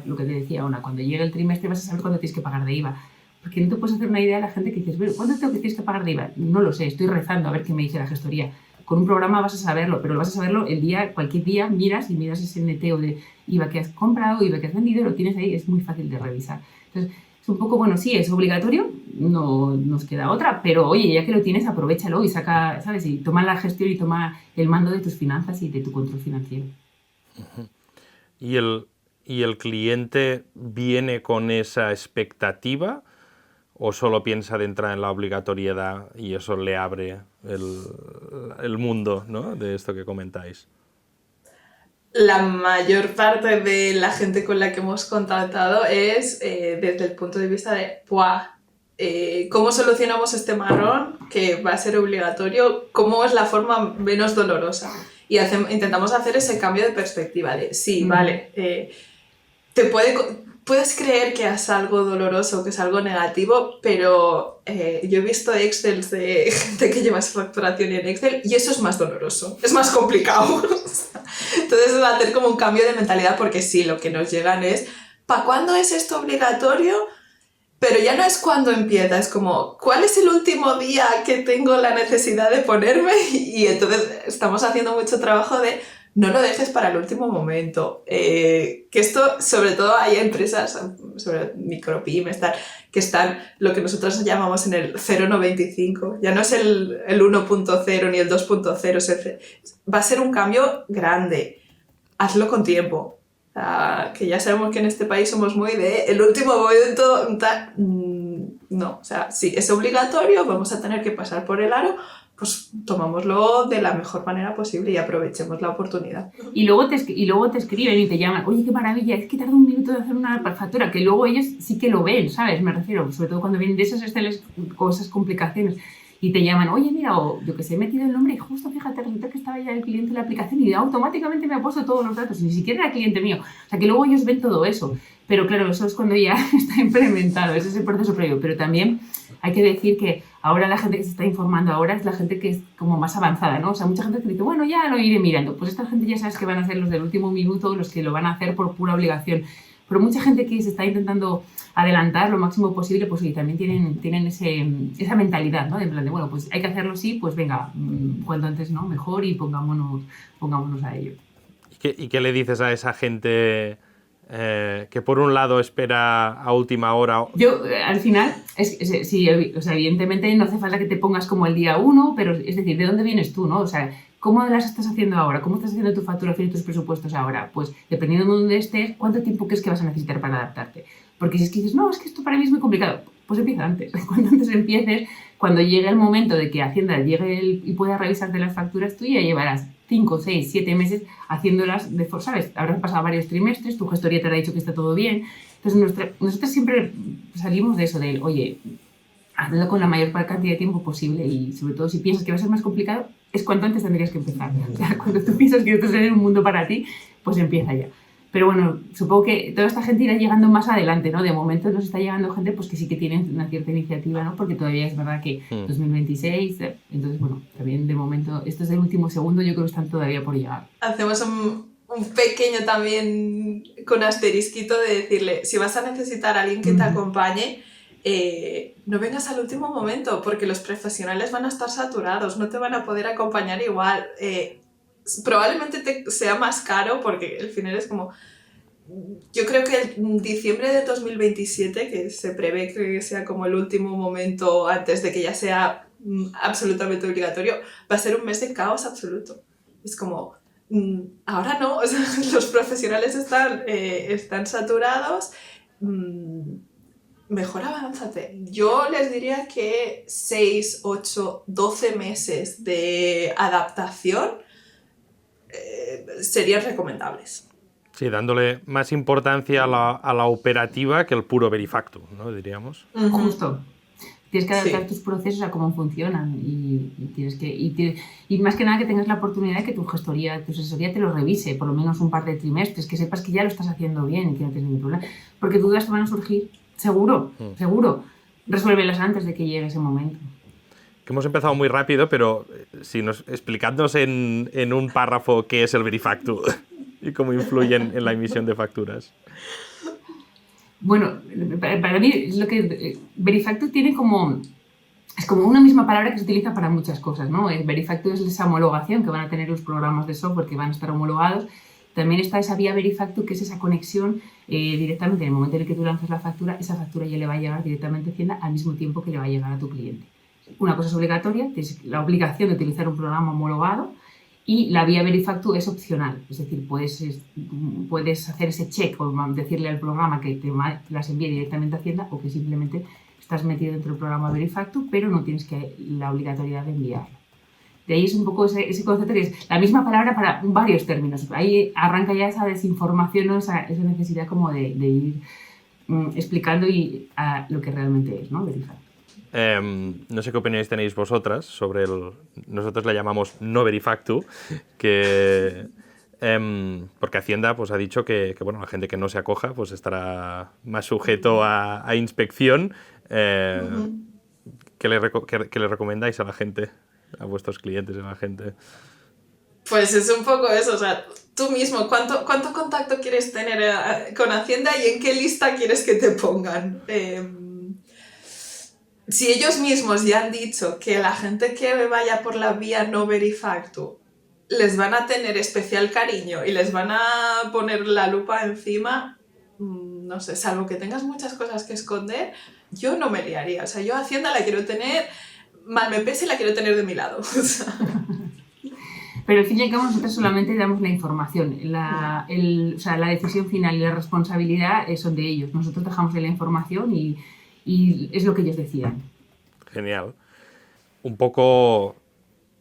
Speaker 1: lo que te decía Ona, cuando llegue el trimestre vas a saber cuándo tienes que pagar de IVA. Porque no te puedes hacer una idea de la gente que dices, ¿cuánto tienes que pagar de IVA? No lo sé, estoy rezando a ver qué me dice la gestoría. Con un programa vas a saberlo, pero vas a saberlo cualquier día miras ese neteo de IVA que has comprado, IVA que has vendido, lo tienes ahí, es muy fácil de revisar. Entonces, es un poco, sí, es obligatorio, no nos queda otra, pero oye, ya que lo tienes, aprovéchalo y saca, ¿sabes? Y toma la gestión y toma el mando de tus finanzas y de tu control financiero.
Speaker 3: ¿Y el cliente viene con esa expectativa o solo piensa de entrar en la obligatoriedad y eso le abre el mundo, ¿no? De esto que comentáis?
Speaker 2: La mayor parte de la gente con la que hemos contactado es desde el punto de vista de ¿cómo solucionamos este marrón que va a ser obligatorio? ¿Cómo es la forma menos dolorosa? Y intentamos hacer ese cambio de perspectiva de sí, vale, puedes creer que es algo doloroso, que es algo negativo, pero yo he visto Excel de gente que lleva su facturación en Excel y eso es más doloroso, es más complicado. Entonces es hacer como un cambio de mentalidad porque sí, lo que nos llegan es ¿para cuándo es esto obligatorio? Pero ya no es cuándo empieza, es como ¿cuál es el último día que tengo la necesidad de ponerme? Y entonces estamos haciendo mucho trabajo de no lo dejes para el último momento. Que esto, sobre todo, hay empresas, sobre micropymes, tal, que están lo que nosotros llamamos en el 0,95. Ya no es el 1.0 ni el 2.0. Va a ser un cambio grande. Hazlo con tiempo. Que ya sabemos que en este país somos muy de el último momento. No, o sea, si es obligatorio, vamos a tener que pasar por el aro, pues tomámoslo de la mejor manera posible y aprovechemos la oportunidad.
Speaker 1: Y luego te escriben y te llaman, oye, qué maravilla, es que tarda un minuto de hacer una factura, que luego ellos sí que lo ven, ¿sabes? Me refiero, sobre todo cuando vienen de esas cosas, complicaciones, y te llaman, oye, mira, o yo que sé, he metido el nombre y justo, fíjate, resulta que estaba ya el cliente en la aplicación y automáticamente me ha puesto todos los datos, y ni siquiera era cliente mío. O sea, que luego ellos ven todo eso. Pero claro, eso es cuando ya está implementado, ese es el proceso previo. Pero también hay que decir que ahora la gente que se está informando ahora es la gente que es como más avanzada, ¿no? O sea, mucha gente que dice, bueno, ya lo iré mirando. Pues esta gente ya sabes que van a ser los del último minuto, los que lo van a hacer por pura obligación. Pero mucha gente que se está intentando adelantar lo máximo posible, pues sí, también tienen esa mentalidad, ¿no? De en plan de, bueno, pues hay que hacerlo sí, pues venga, cuanto antes, ¿no? Mejor y pongámonos a ello.
Speaker 3: ¿Y qué le dices a esa gente que por un lado espera a última hora?
Speaker 1: Yo, al final, sí, o sea, evidentemente no hace falta que te pongas como el día 1, pero es decir, ¿de dónde vienes tú, no? O sea, ¿cómo las estás haciendo ahora? ¿Cómo estás haciendo tu facturación y tus presupuestos ahora? Pues dependiendo de dónde estés, ¿cuánto tiempo crees que vas a necesitar para adaptarte? Porque si es que dices, no, es que esto para mí es muy complicado, pues empieza antes. Cuanto antes empieces, cuando llegue el momento de que Hacienda llegue y pueda revisarte las facturas, tú ya llevarás 5, 6, 7 meses haciéndolas, ¿sabes? Habrán pasado varios trimestres, tu gestoría te habrá dicho que está todo bien. Entonces, nosotros siempre salimos de eso, oye, hazlo con la mayor cantidad de tiempo posible y sobre todo si piensas que va a ser más complicado, es cuanto antes tendrías que empezar. O sea, cuando tú piensas que esto es un mundo para ti, pues empieza ya. Pero bueno, supongo que toda esta gente irá llegando más adelante, ¿no? De momento nos está llegando gente pues que sí que tienen una cierta iniciativa, ¿no? Porque todavía es verdad que 2026, entonces bueno, también de momento, esto es el último segundo, yo creo que están todavía por llegar.
Speaker 2: Hacemos un pequeño también con asterisquito de decirle, si vas a necesitar a alguien que te acompañe, no vengas al último momento porque los profesionales van a estar saturados, no te van a poder acompañar igual. Probablemente te sea más caro porque al final es como... Yo creo que en diciembre de 2027, que se prevé que sea como el último momento antes de que ya sea absolutamente obligatorio, va a ser un mes de caos absoluto. Es como... ahora no, o sea, los profesionales están saturados, mejor avánzate. Yo les diría que 6, 8, 12 meses de adaptación serían recomendables.
Speaker 3: Sí, dándole más importancia a la operativa que el puro verifacto, ¿no? Diríamos.
Speaker 1: Justo. Tienes que adaptar tus procesos a cómo funcionan y más que nada que tengas la oportunidad de que tu gestoría, tu asesoría te lo revise por lo menos un par de trimestres, que sepas que ya lo estás haciendo bien y que no tienes ningún problema. Porque dudas te van a surgir, seguro. Resuélvelas antes de que llegue ese momento.
Speaker 3: Que hemos empezado muy rápido, pero explicadnos en un párrafo qué es el verifacto y cómo influye en la emisión de facturas.
Speaker 1: Bueno, para mí es lo que verifacto tiene es como una misma palabra que se utiliza para muchas cosas, ¿no? Verifacto es esa homologación que van a tener los programas de software que van a estar homologados. También está esa vía verifacto, que es esa conexión directamente en el momento en el que tú lanzas la factura, esa factura ya le va a llegar directamente a Hacienda al mismo tiempo que le va a llegar a tu cliente. Una cosa es obligatoria, que es la obligación de utilizar un programa homologado, y la vía verifacto es opcional, es decir, puedes hacer ese check o decirle al programa que te las envíe directamente a Hacienda o que simplemente estás metido dentro del programa verifacto, pero no tienes la obligatoriedad de enviarlo. De ahí es un poco ese concepto que es la misma palabra para varios términos. Ahí arranca ya esa desinformación, ¿no? esa necesidad como de ir explicando a lo que realmente es, ¿no? Verifacto.
Speaker 3: No sé qué opiniones tenéis vosotras sobre nosotros le llamamos no verifacto, porque Hacienda pues, ha dicho que bueno, la gente que no se acoja pues, estará más sujeto a inspección. ¿Qué le recomendáis a la gente, a vuestros clientes, a la gente?
Speaker 2: Pues es un poco eso, o sea, tú mismo, ¿cuánto contacto quieres tener con Hacienda y en qué lista quieres que te pongan? Si ellos mismos ya han dicho que la gente que vaya por la vía no verifacto les van a tener especial cariño y les van a poner la lupa encima, no sé, salvo que tengas muchas cosas que esconder, yo no me liaría. O sea, yo Hacienda la quiero tener, mal me pese, la quiero tener de mi lado. O sea.
Speaker 1: Pero al fin y al cabo nosotros solamente damos la información, o sea, la decisión final y la responsabilidad son de ellos. Nosotros dejamos la información y es lo que ellos decidan.
Speaker 3: Genial. Un poco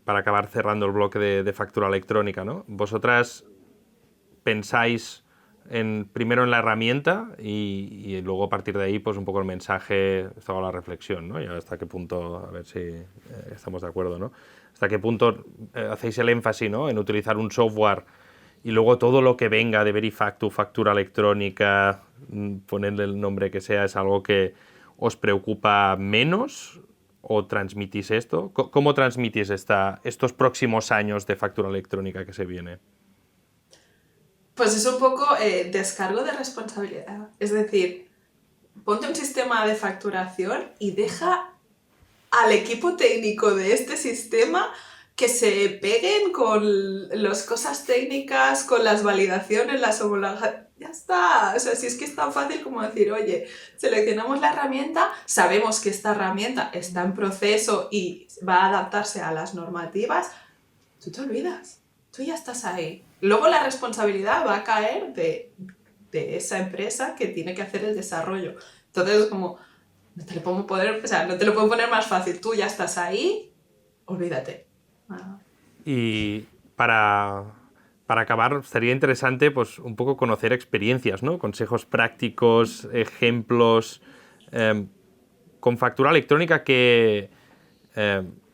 Speaker 3: para acabar cerrando el bloque de factura electrónica, ¿no? Vosotras pensáis primero en la herramienta y luego a partir de ahí pues un poco el mensaje, toda la reflexión, ¿no? Y hasta qué punto, a ver si estamos de acuerdo, ¿no? Hasta qué punto hacéis el énfasis, ¿no? En utilizar un software y luego todo lo que venga de Verifactu, factura electrónica, ponerle el nombre que sea, es algo que os preocupa menos o transmitís esto. ¿Cómo transmitís estos próximos años de factura electrónica que se viene?
Speaker 2: Pues es un poco descargo de responsabilidad. Es decir, ponte un sistema de facturación y deja al equipo técnico de este sistema que se peguen con las cosas técnicas, con las validaciones, las homologaciones. Ya está. O sea, si es que es tan fácil como decir, oye, seleccionamos la herramienta, sabemos que esta herramienta está en proceso y va a adaptarse a las normativas, tú te olvidas. Tú ya estás ahí. Luego la responsabilidad va a caer de esa empresa que tiene que hacer el desarrollo. Entonces es como, no te lo puedo poner más fácil. Tú ya estás ahí, olvídate.
Speaker 3: Y para acabar, sería interesante pues, un poco conocer experiencias, ¿no? Consejos prácticos, ejemplos. Con factura electrónica, ¿qué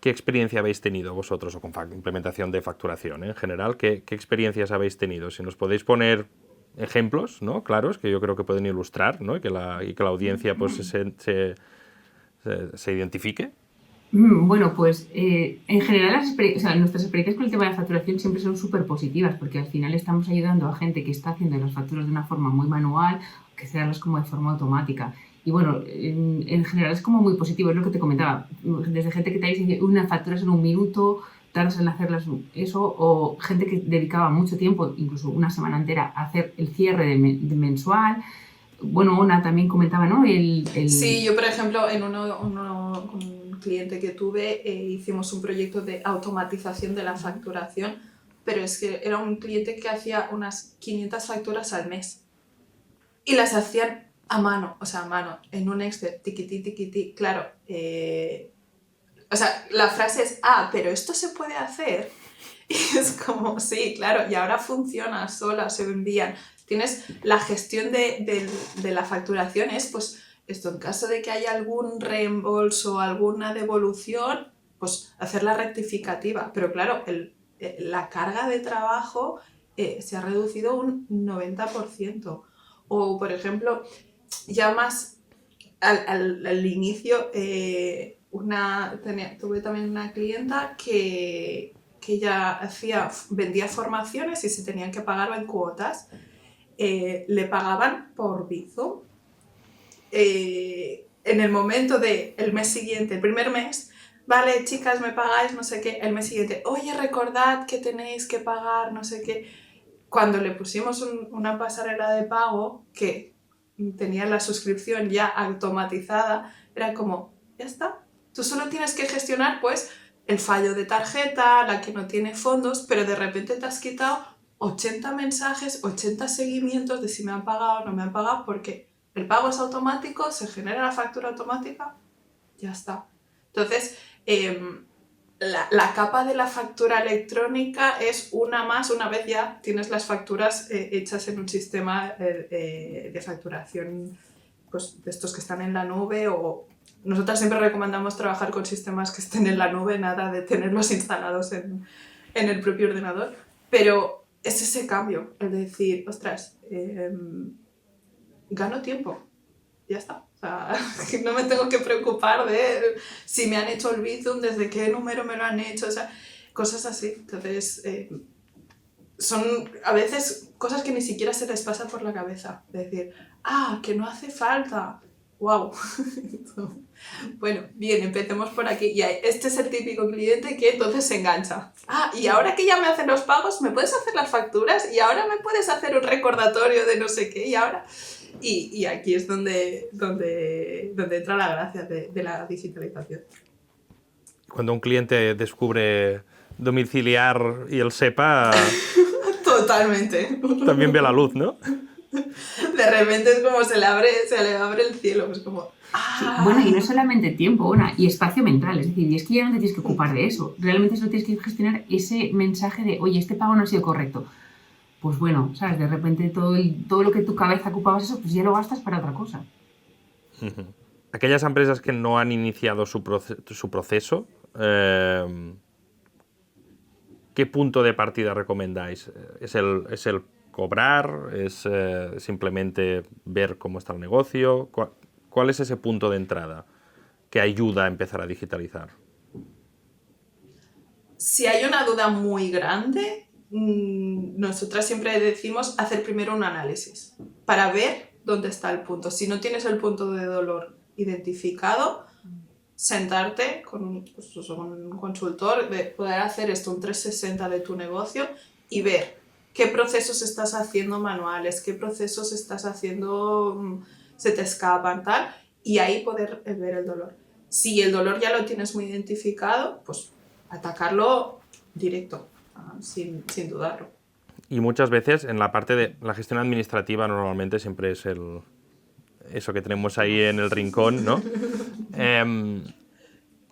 Speaker 3: experiencia habéis tenido vosotros? O con implementación de facturación en general, ¿qué experiencias habéis tenido? Si nos podéis poner ejemplos, ¿no? Claros, que yo creo que pueden ilustrar, ¿no? y que la audiencia pues, se identifique.
Speaker 1: Bueno, pues en general nuestras experiencias con el tema de la facturación siempre son súper positivas porque al final estamos ayudando a gente que está haciendo las facturas de una forma muy manual, que hacerlas como de forma automática. Y bueno, en general es como muy positivo, es lo que te comentaba. Desde gente que te dice una factura es en un minuto, tardas en hacerlas eso, o gente que dedicaba mucho tiempo, incluso una semana entera, a hacer el cierre de mensual. Bueno, Ona también comentaba, ¿no?
Speaker 2: Sí, yo por ejemplo, en un cliente que tuve, hicimos un proyecto de automatización de la facturación, pero es que era un cliente que hacía unas 500 facturas al mes y las hacían a mano, o sea, a mano, en un Excel, tiquití, tiquití, claro. O sea, la frase es, pero esto se puede hacer. Y es como, sí, claro, y ahora funciona sola, se envían. Tienes la gestión de la facturación, es pues esto, en caso de que haya algún reembolso o alguna devolución, pues hacerla rectificativa. Pero claro, la carga de trabajo se ha reducido un 90%. O, por ejemplo, ya más al inicio, tuve también una clienta que ella vendía formaciones y se tenían que pagar en cuotas. Le pagaban por Bizum. En el momento del mes siguiente, el primer mes, vale, chicas, me pagáis, no sé qué, el mes siguiente, oye, recordad que tenéis que pagar, no sé qué. Cuando le pusimos una pasarela de pago que tenía la suscripción ya automatizada, era como, ya está, tú solo tienes que gestionar pues el fallo de tarjeta, la que no tiene fondos, pero de repente te has quitado 80 mensajes, 80 seguimientos de si me han pagado o no me han pagado, porque el pago es automático, se genera la factura automática, ya está. Entonces, la capa de la factura electrónica es una vez ya tienes las facturas hechas en un sistema de facturación, pues de estos que están en la nube, o nosotras siempre recomendamos trabajar con sistemas que estén en la nube, nada de tenerlos instalados en el propio ordenador, pero es ese cambio, el de decir, ostras, gano tiempo, ya está. O sea, no me tengo que preocupar de si me han hecho el Bizum, desde qué número me lo han hecho, o sea, cosas así. Entonces, son a veces cosas que ni siquiera se les pasa por la cabeza. De decir, que no hace falta. wow. Bueno, bien, empecemos por aquí. Y este es el típico cliente que entonces se engancha. Ah, y ahora que ya me hacen los pagos, ¿me puedes hacer las facturas? Y ahora me puedes hacer un recordatorio de no sé qué. Y ahora... Y aquí es donde entra la gracia de la digitalización.
Speaker 3: Cuando un cliente descubre domiciliar y el SEPA,
Speaker 2: Totalmente.
Speaker 3: también ve la luz, ¿no?
Speaker 2: De repente es como se le abre el cielo. Es como...
Speaker 1: Sí,
Speaker 2: ¡ah!
Speaker 1: bueno, y no solamente tiempo, Ana, y espacio mental, es decir, y es que ya no te tienes que ocupar de eso, realmente solo tienes que gestionar ese mensaje de, oye, este pago no ha sido correcto. Pues bueno, ¿sabes? De repente todo lo que tu cabeza ocupabas eso, pues ya lo gastas para otra cosa.
Speaker 3: Aquellas empresas que no han iniciado su proceso, ¿qué punto de partida recomendáis? ¿Es el cobrar? ¿Es simplemente ver cómo está el negocio? ¿Cuál es ese punto de entrada que ayuda a empezar a digitalizar?
Speaker 2: Si hay una duda muy grande, nosotras siempre decimos hacer primero un análisis para ver dónde está el punto. Si no tienes el punto de dolor identificado, sentarte con un consultor, de poder hacer esto, un 360 de tu negocio y ver qué procesos estás haciendo manuales, qué procesos estás haciendo, se te escapan, tal, y ahí poder ver el dolor. Si el dolor ya lo tienes muy identificado, pues atacarlo directo, sin dudarlo.
Speaker 3: Y muchas veces en la parte de la gestión administrativa normalmente siempre es eso que tenemos ahí en el rincón, ¿no?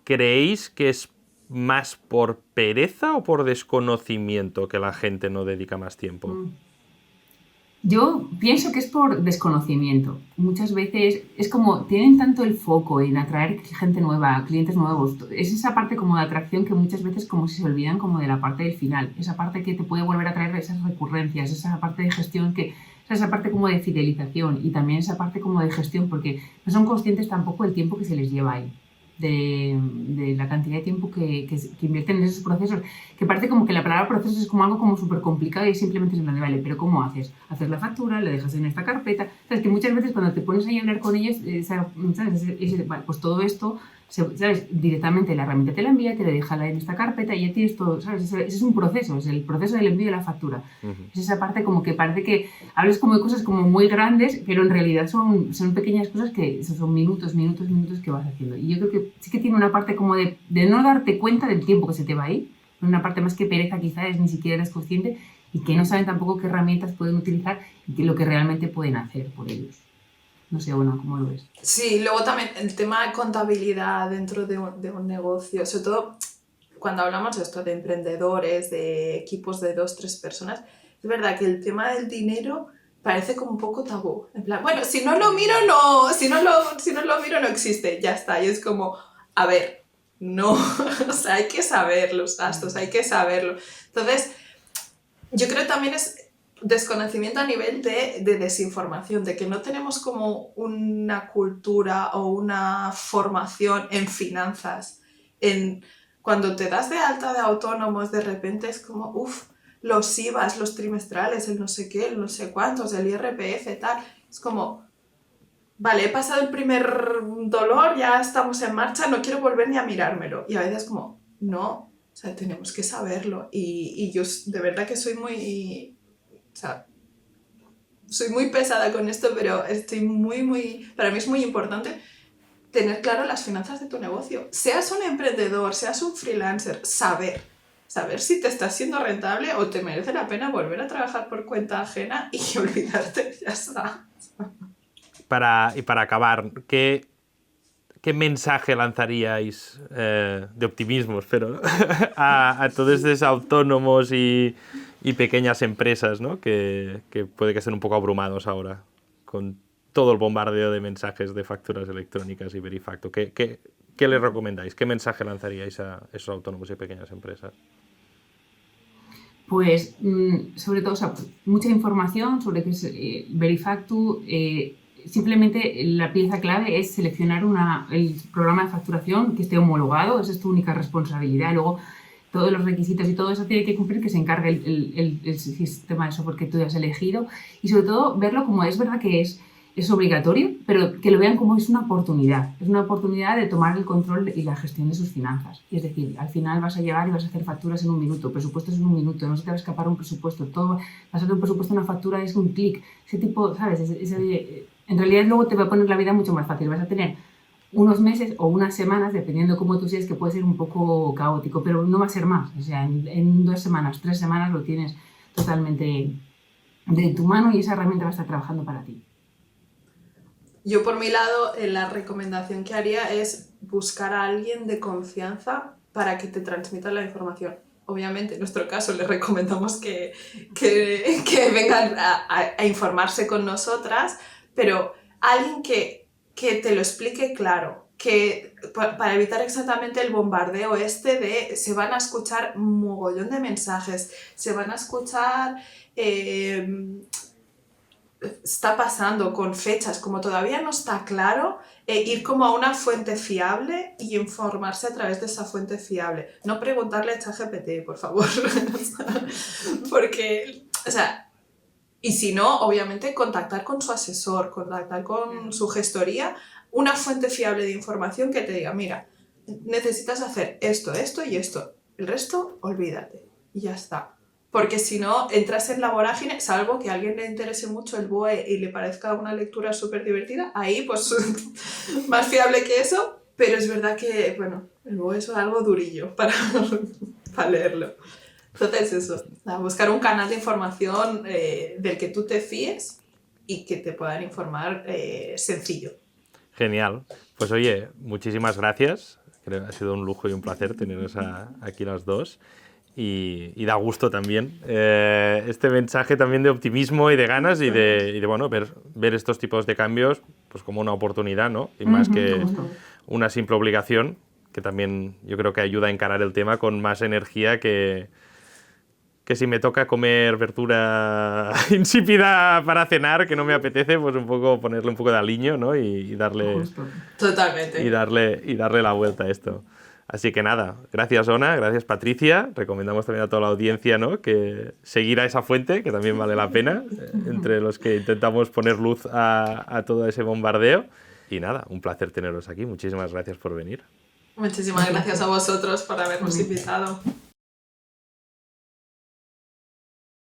Speaker 3: ¿Creéis que es más por pereza o por desconocimiento que la gente no dedica más tiempo?
Speaker 1: Yo pienso que es por desconocimiento. Muchas veces es como tienen tanto el foco en atraer gente nueva, clientes nuevos. Es esa parte como de atracción que muchas veces como si se olvidan como de la parte del final. Esa parte que te puede volver a traer esas recurrencias, esa parte de gestión esa parte como de fidelización y también esa parte como de gestión porque no son conscientes tampoco del tiempo que se les lleva ahí. De la cantidad de tiempo que invierten en esos procesos, que parece como que la palabra proceso es como algo como súper complicado y simplemente es una vale, pero ¿cómo haces? Haces la factura, la dejas en esta carpeta, sabes que muchas veces cuando te pones ahí a hablar con ellos, ¿sabes? Vale, pues todo esto, ¿sabes? Directamente la herramienta te la envía, te la deja en esta carpeta y ya tienes todo, ¿sabes? Ese es un proceso, es el proceso del envío de la factura. Es esa parte como que parece que hablas como de cosas como muy grandes, pero en realidad son pequeñas cosas que son minutos que vas haciendo. Y yo creo que sí que tiene una parte como de no darte cuenta del tiempo que se te va ahí, una parte más que pereza quizás, ni siquiera eres consciente y que no saben tampoco qué herramientas pueden utilizar y lo que realmente pueden hacer por ellos. No sé, Ona, ¿cómo lo ves?
Speaker 2: Sí, luego también el tema de contabilidad dentro de un negocio, sobre todo cuando hablamos de esto de emprendedores, de equipos de 2-3 personas, es verdad que el tema del dinero parece como un poco tabú. En plan, bueno, si no lo miro, si no lo miro no existe, ya está. Y es como, a ver, no, o sea, hay que saber los gastos, hay que saberlo. Entonces, yo creo que también es desconocimiento a nivel de desinformación, de que no tenemos como una cultura o una formación en finanzas. Cuando te das de alta de autónomos, de repente es como, los IVAs, los trimestrales, el no sé qué, el no sé cuántos, el IRPF, tal. Es como, vale, he pasado el primer dolor, ya estamos en marcha, no quiero volver ni a mirármelo. Y a veces como, no, o sea, tenemos que saberlo. Y yo de verdad que soy muy... O sea, soy muy pesada con esto, pero para mí es muy importante tener claro las finanzas de tu negocio. Seas un emprendedor, seas un freelancer, saber si te está siendo rentable o te merece la pena volver a trabajar por cuenta ajena y olvidarte, ya está.
Speaker 3: Y para acabar, ¿qué mensaje lanzaríais de optimismo, espero, a todos esos autónomos y pequeñas empresas, ¿no? que puede que estén un poco abrumados ahora con todo el bombardeo de mensajes de facturas electrónicas y Verifacto? ¿Qué les recomendáis? ¿Qué mensaje lanzaríais a esos autónomos y pequeñas empresas?
Speaker 1: Pues sobre todo, o sea, mucha información sobre qué es Verifacto. Simplemente la pieza clave es seleccionar el programa de facturación que esté homologado, esa es tu única responsabilidad. Luego, todos los requisitos y todo eso tiene que cumplir, que se encargue el sistema de software que tú hayas elegido y sobre todo verlo como es verdad que es es obligatorio, pero que lo vean como es una oportunidad. Es una oportunidad de tomar el control y la gestión de sus finanzas. Y es decir, al final vas a llegar y vas a hacer facturas en un minuto, presupuestos en un minuto, no se te va a escapar un presupuesto, todo, vas a hacer un presupuesto, una factura es un clic. Ese tipo, ¿sabes? En realidad luego te va a poner la vida mucho más fácil. Vas a tener unos meses o unas semanas, dependiendo de cómo tú seas, que puede ser un poco caótico, pero no va a ser más. O sea, en 2 semanas, 3 semanas lo tienes totalmente de tu mano y esa herramienta va a estar trabajando para ti.
Speaker 2: Yo por mi lado, la recomendación que haría es buscar a alguien de confianza para que te transmita la información. Obviamente, en nuestro caso, les recomendamos que vengan a informarse con nosotras, pero alguien que te lo explique claro, que para evitar exactamente el bombardeo de se van a escuchar un mogollón de mensajes, se van a escuchar... está pasando con fechas, como todavía no está claro, ir como a una fuente fiable y informarse a través de esa fuente fiable. No preguntarle a ChatGPT, por favor. Porque, o sea, y si no, obviamente contactar con su asesor, contactar con su gestoría, una fuente fiable de información que te diga, mira, necesitas hacer esto, esto y esto. El resto, olvídate. Y ya está. Porque si no, entras en la vorágine, salvo que a alguien le interese mucho el BOE y le parezca una lectura súper divertida, ahí pues más fiable que eso, pero es verdad que, bueno, el BOE es algo durillo para leerlo. Entonces eso, buscar un canal de información del que tú te fíes y que te puedan informar sencillo.
Speaker 3: Genial. Pues oye, muchísimas gracias. Creo que ha sido un lujo y un placer teneros aquí las dos. Y da gusto también este mensaje también de optimismo y de ganas y de bueno, ver estos tipos de cambios pues como una oportunidad, ¿no? Y más que una simple obligación, que también yo creo que ayuda a encarar el tema con más energía que si me toca comer verdura insípida para cenar, que no me apetece, pues un poco ponerle un poco de aliño, ¿no? Y darle...
Speaker 2: Totalmente.
Speaker 3: Y darle la vuelta a esto. Así que nada, gracias Ona, gracias Patricia. Recomendamos también a toda la audiencia, ¿no?, que seguir a esa fuente, que también vale la pena, entre los que intentamos poner luz a todo ese bombardeo. Y nada, un placer teneros aquí. Muchísimas gracias por venir.
Speaker 2: Muchísimas gracias a vosotros por habernos invitado.